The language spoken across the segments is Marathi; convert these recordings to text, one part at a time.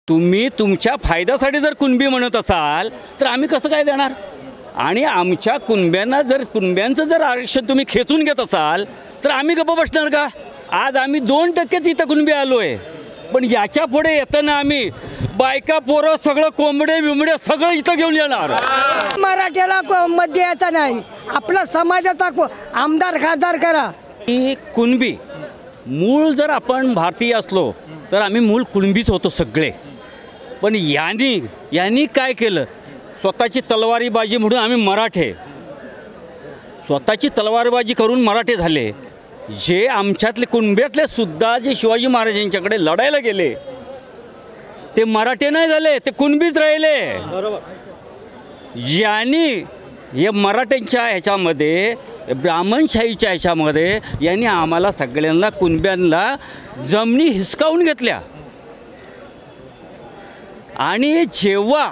तुम्ही तुमच्या फायद्यासाठी जर कुणबी म्हणत असाल तर आम्ही कसं काय देणार? आणि आमच्या कुणब्यांचं जर आरक्षण तुम्ही खेचून घेत असाल तर आम्ही गप्प बसणार का? आज आम्ही 2%च इथं कुणबी आलो आहे, पण याच्या पुढे येताना आम्ही बायका पोरं सगळं कोंबडे बिंबडे सगळं इथं घेऊन येणार। मराठ्याला मत द्यायचा नाही, आपला समाजाचा आमदार खासदार करा। ही कुणबी मूळ जर आपण भारतीय असलो तर आम्ही मूळ कुणबीच होतो सगळे, पण यांनी काय केलं? स्वतःची तलवारीबाजी म्हणून आम्ही मराठे, स्वतःची तलवारबाजी करून मराठे झाले। जे आमच्यातले कुणब्यातले सुद्धा जे शिवाजी महाराजांच्याकडे लढायला गेले ते मराठे नाही झाले, ते कुणबीच राहिले। ज्यांनी हे मराठ्यांच्या ह्याच्यामध्ये ब्राह्मणशाहीच्या ह्याच्यामध्ये यांनी आम्हाला सगळ्यांना कुणब्यांना जमिनी हिसकावून घेतल्या। आणि जेव्हा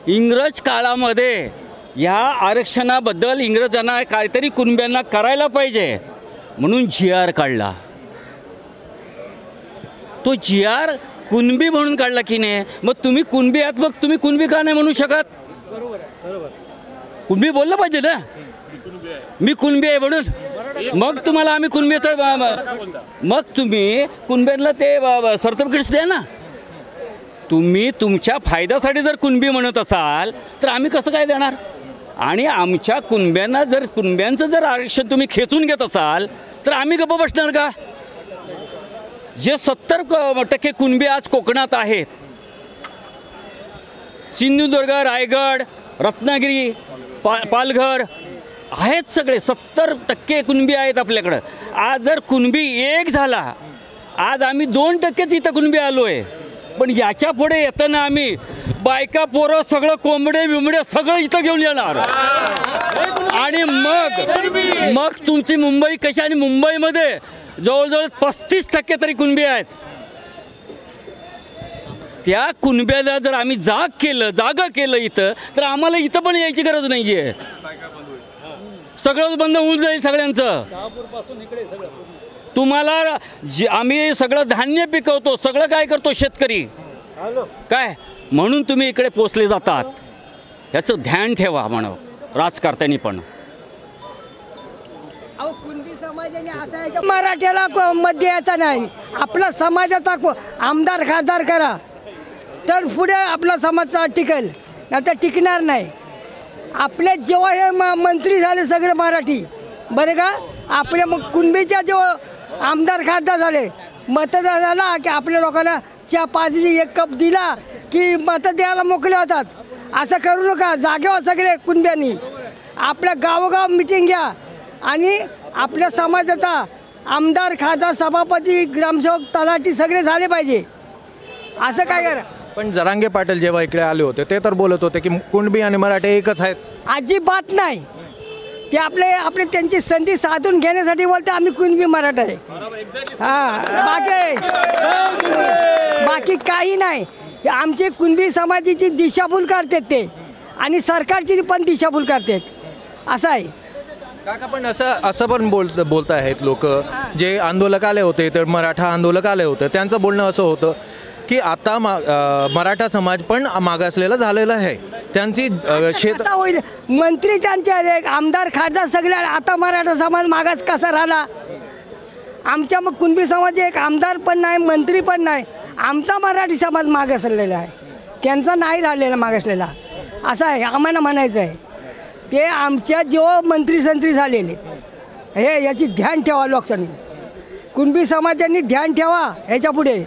इंग्रज काळामध्ये या आरक्षणाबद्दल इंग्रजांना काहीतरी कुणब्यांना करायला पाहिजे म्हणून GR काढला, तो GR कुणबी म्हणून काढला की नाही? मग तुम्ही कुणबी आहात, मग तुम्ही कुणबी का नाही म्हणू शकत? कुणबी बोललं पाहिजे ना, मी कुणबी आहे म्हणून। मग तुम्हाला आम्ही कुणबीचं मग तुम्ही कुणब्यांना ते सर्टिफिकेट्स द्या ना। तुम्ही तुमच्या फायद्यासाठी जर कुणबी म्हणत असाल तर आम्ही कसं काय देणार? आणि आमच्या कुणब्यांचं जर आरक्षण तुम्ही खेचून घेत असाल तर आम्ही गप्प बसणार का? जे 70% कुणबी आज कोकणात आहेत, सिंधुदुर्ग, रायगड, रत्नागिरी, पालघर आहेत, सगळे 70% कुणबी आहेत आपल्याकडं। आज जर कुणबी एक झाला, आज आम्ही 2%च इथं कुणबी आलो आहे, पण याच्या पुढे येताना आम्ही बायका पोरं सगळं कोंबडे बिंबडे सगळं इथं घेऊन येणार। आणि मग तुमची मुंबई कशी? आणि मुंबईमध्ये जवळजवळ 35% तरी कुणबी आहेत। त्या कुणब्याला जर आम्ही जागा केलं इथं, तर आम्हाला इथं पण यायची गरज नाही आहे, सगळंच बंद होऊन जाईल सगळ्यांचं। तुम्हाला आम्ही सगळं धान्य पिकवतो, सगळं काय करतो शेतकरी काय, म्हणून तुम्ही इकडे पोचले जातात, याचं ध्यान ठेवा म्हणून राजकारत्यांनी पण। कुणबी समाजाने असं मराठ्याला मत द्यायचा नाही, आपला समाजाचा आमदार खासदार करा, तर पुढे आपला समाज टिकेल, नाही तर टिकणार नाही। आपले जेव्हा हे मंत्री झाले सगळे मराठी, बरं का, आपल्या मग कुणबीच्या जेव्हा आमदार खासदार झाले, मतदान झाला की आपल्या लोकांना चहा पाजली, 1 कप दिला की मत द्यायला मोकळे होतात। असं करू नका, जागेवर सगळे कुणब्यांनी आपल्या गावोगाव मिटिंग घ्या आणि आपल्या समाजाचा आमदार खासदार सभापती ग्रामसेवक तलाठी सगळे झाले पाहिजे, असं काय करा। पण जरांगे पाटील जेव्हा इकडे आले होते ते तर बोलत होते की कुणबी आणि मराठे एकच आहेत। अजिबात नाही, ते आपले त्यांची संधी साधून घेण्यासाठी बोलते आम्ही कुणबी मराठा आहे। बाकी काही नाही, आमची कुणबी समाजाची दिशाभूल करतात ते, आणि सरकारची पण दिशाभूल करतात, असं आहे। काका पण असं पण बोलत आहेत लोक, जे आंदोलक आले होते तर मराठा आंदोलक आले होते, त्यांचं बोलणं असं होतं की आता मराठा समाज पण मागासलेला झालेला आहे, त्यांची होईल मंत्री त्यांचे आमदार खासदार सगळे, आता मराठा समाज मागास कसा राहिला? आमच्या मग कुणबी समाज एक आमदार पण नाही, मंत्री पण नाही, आमचा मराठी समाज मागासलेला आहे, त्यांचा नाही राहिलेला मागासलेला, असं आहे आम्हाला म्हणायचं आहे। ते आमच्या जेव्हा मंत्री संत्री झालेले हे याची ध्यान ठेवा लोकांनी, कुणबी समाजांनी ध्यान ठेवा ह्याच्या पुढे।